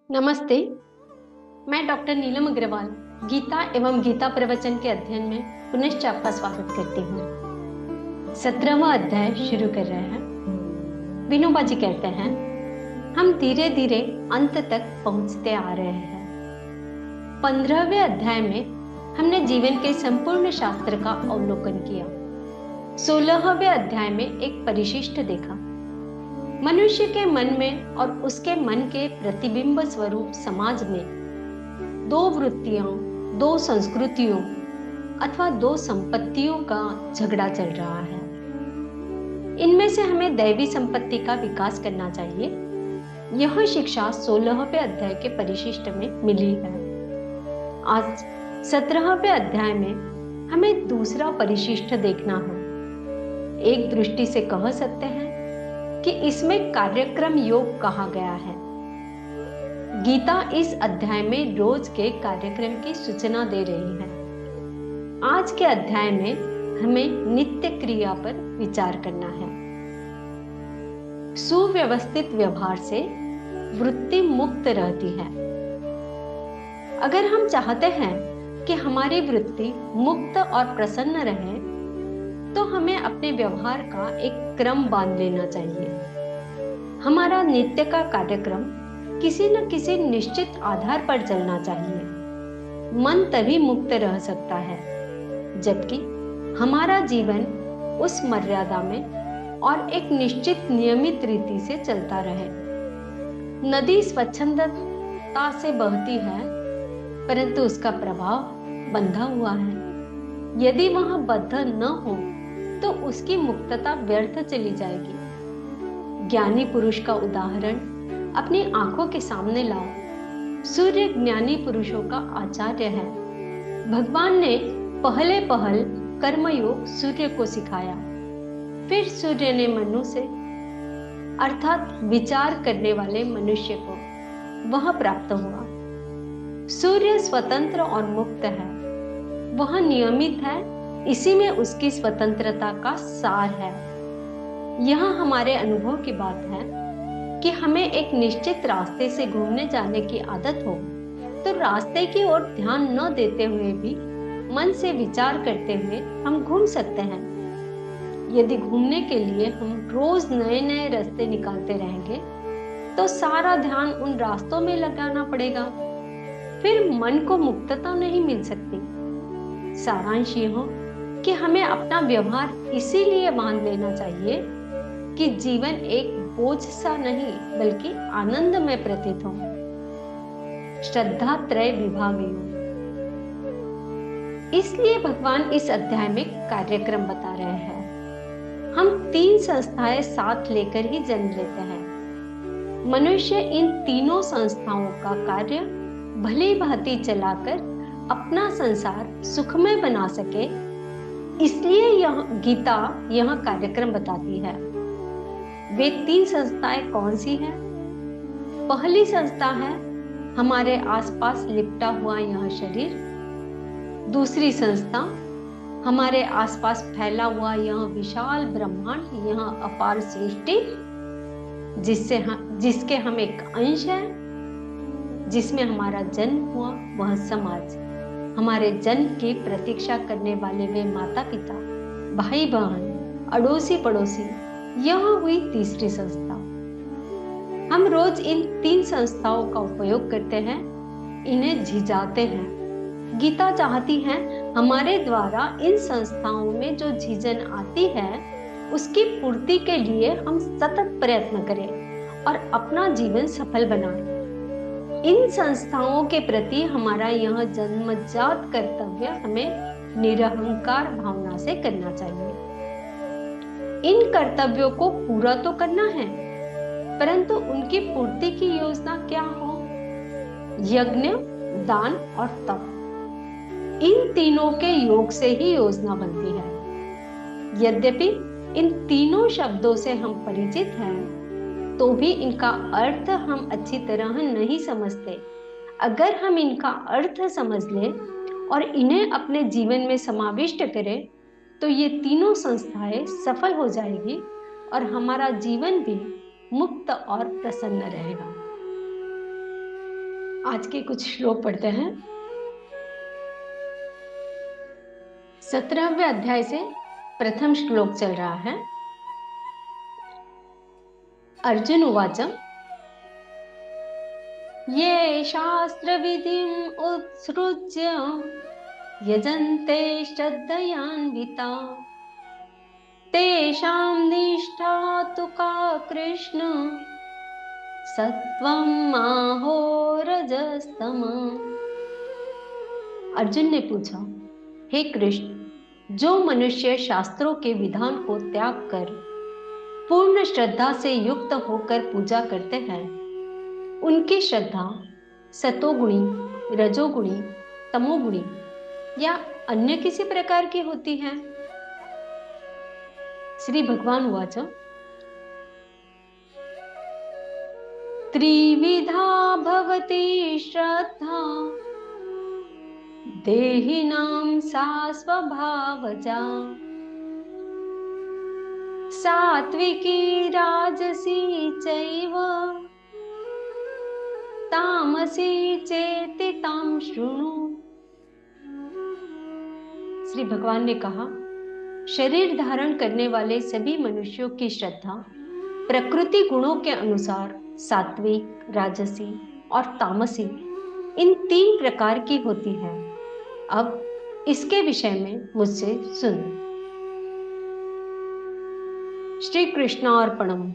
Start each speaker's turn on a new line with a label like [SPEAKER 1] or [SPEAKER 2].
[SPEAKER 1] नमस्ते। मैं डॉक्टर नीलम अग्रवाल गीता एवं गीता प्रवचन के अध्ययन में पुनश्च आपका स्वागत करती हूँ। 17वां अध्याय शुरू कर रहे हैं। विनोबा जी कहते हैं, हम धीरे धीरे अंत तक पहुंचते आ रहे हैं। 15वें अध्याय में हमने जीवन के संपूर्ण शास्त्र का अवलोकन किया। 16वें अध्याय में एक परिशिष्ट देखा। मनुष्य के मन में और उसके मन के प्रतिबिंब स्वरूप समाज में दो वृत्तियों, दो संस्कृतियों अथवा दो संपत्तियों का झगड़ा चल रहा है। इनमें से हमें दैवी संपत्ति का विकास करना चाहिए। यह शिक्षा 16वें अध्याय के परिशिष्ट में मिली है। आज 17वें अध्याय में हमें दूसरा परिशिष्ट देखना है। एक दृष्टि से कह सकते हैं कि इसमें कार्यक्रम योग कहा गया है। गीता इस अध्याय में रोज के कार्यक्रम की सूचना दे रही है। आज के अध्याय में हमें नित्य क्रिया पर विचार करना है। सुव्यवस्थित व्यवहार से वृत्ति मुक्त रहती है। अगर हम चाहते हैं कि हमारी वृत्ति मुक्त और प्रसन्न रहे तो हमें अपने व्यवहार का एक क्रम बांध लेना चाहिए। हमारा नित्य का कार्यक्रम किसी न किसी निश्चित आधार पर चलना चाहिए। मन तभी मुक्त रह सकता है जबकि हमारा जीवन उस मर्यादा में और एक निश्चित नियमित रीति से चलता रहे। नदी स्वच्छंदता से बहती है परंतु उसका प्रभाव बंधा हुआ है। यदि वह बद्ध न हो तो उसकी मुक्तता व्यर्थ चली जाएगी। ज्ञानी पुरुष का उदाहरण अपनी आंखों के सामने लाओ। सूर्य ज्ञानी पुरुषों का आचार्य है। भगवान ने पहले कर्मयोग सूर्य को सिखाया, फिर सूर्य ने मनु से अर्थात विचार करने वाले मनुष्य को वह प्राप्त हुआ। सूर्य स्वतंत्र और मुक्त है, वह नियमित है, इसी में उसकी स्वतंत्रता का सार है। यह हमारे अनुभव की बात है कि हमें एक निश्चित रास्ते से घूमने जाने की आदत हो तो रास्ते की ओर ध्यान न देते हुए भी मन से विचार करते हुए हम घूम सकते हैं। यदि घूमने के लिए हम रोज नए नए रास्ते निकालते रहेंगे तो सारा ध्यान उन रास्तों में लगाना पड़ेगा, फिर मन को मुक्तता नहीं मिल सकती। सारांश यह कि हमें अपना व्यवहार इसीलिए बांध लेना चाहिए कि जीवन एक बोझ सा नहीं बल्कि आनंद में प्रतीत हो। श्रद्धा त्रय विभाग योग। इसलिए भगवान इस अध्याय में कार्यक्रम बता रहे हैं। हम 3 संस्थाएं साथ लेकर ही जन्म लेते हैं। मनुष्य इन तीनों संस्थाओं का कार्य भली भांति चलाकर अपना संसार सुखमय बना सके, इसलिए यह गीता यह कार्यक्रम बताती है। वे 3 संस्थाएं कौन सी हैं? पहली संस्था है हमारे आसपास लिपटा हुआ यह शरीर। दूसरी संस्था हमारे आसपास फैला हुआ यह विशाल ब्रह्मांड, यह अपार सृष्टि जिसके हम एक अंश हैं, जिसमें हमारा जन्म हुआ वह समाज, हमारे जन्म की प्रतीक्षा करने वाले वे माता पिता, भाई बहन, अड़ोसी पड़ोसी, यह हुई तीसरी संस्था। हम रोज इन 3 संस्थाओं का उपयोग करते हैं, इन्हें झिझाते हैं। गीता चाहती है हमारे द्वारा इन संस्थाओं में जो झिझन आती है उसकी पूर्ति के लिए हम सतत प्रयत्न करें और अपना जीवन सफल बनाएं। इन संस्थाओं के प्रति हमारा यह जन्मजात कर्तव्य हमें निरहंकार भावना से करना चाहिए। इन कर्तव्यों को पूरा तो करना है परंतु उनकी पूर्ति की योजना क्या हो? यज्ञ, दान और तप, इन तीनों के योग से ही योजना बनती है। यद्यपि इन तीनों शब्दों से हम परिचित हैं तो भी इनका अर्थ हम अच्छी तरह नहीं समझते। अगर हम इनका अर्थ समझ लें और इन्हें अपने जीवन में समाविष्ट करें तो ये तीनों संस्थाएं सफल हो जाएगी और हमारा जीवन भी मुक्त और प्रसन्न रहेगा। आज के कुछ श्लोक पढ़ते हैं। 17वें अध्याय से प्रथम श्लोक चल रहा है। अर्जुन उवाच ये शास्त्र विधिम उत्सृज्य यजन्ते श्रद्धयान्विता तेषां निष्ठा तु का कृष्ण सत्वं आहो रजस्तम। अर्जुन ने पूछा, हे कृष्ण, जो मनुष्य शास्त्रों के विधान को त्याग कर पूर्ण श्रद्धा से युक्त होकर पूजा करते हैं, उनकी श्रद्धा सतोगुणी, रजोगुणी, तमोगुणी या अन्य किसी प्रकार की होती है। श्री भगवान उवाच त्रिविधा भवति श्रद्धा देहिनां सा स्वभावजा सात्विकी राजसी चैव तामसी चेति तां शृणु। श्री भगवान ने कहा, शरीर धारण करने वाले सभी मनुष्यों की श्रद्धा प्रकृति गुणों के अनुसार सात्विक, राजसी और तामसी इन 3 प्रकार की होती है। अब इसके विषय में मुझसे सुन। श्री कृष्णार्पणम।